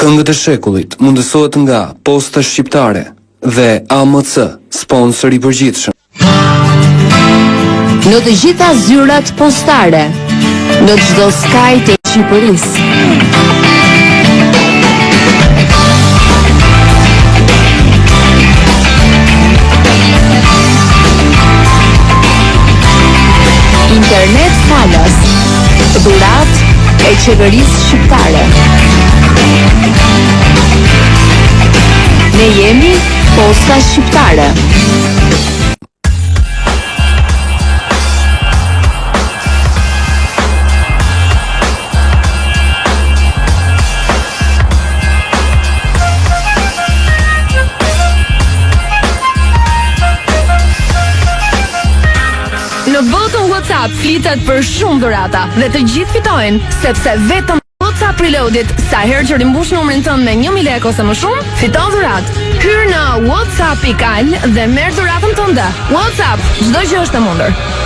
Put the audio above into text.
Këngët e shekullit mundësohet nga Posta Shqiptare dhe AMC, sponsor i përgjithshëm. Në të gjitha zyrat postare, në çdo skaj të Shqipërisë. Internet falas, dhurat e qeverisë shqiptare. Ne jemi Posta Shqiptare. Në botën WhatsApp flitet për shumë dhurata dhe të gjithë fitojnë, sepse vetëm WhatsApp Reloadit, sa herë që rimbush numrin tënd me 1000 lekë ose më shumë, fiton dhuratë. Hyr në WhatsApp.al dhe merr dhuratën tënde. WhatsApp, çdo gjë është e mundur.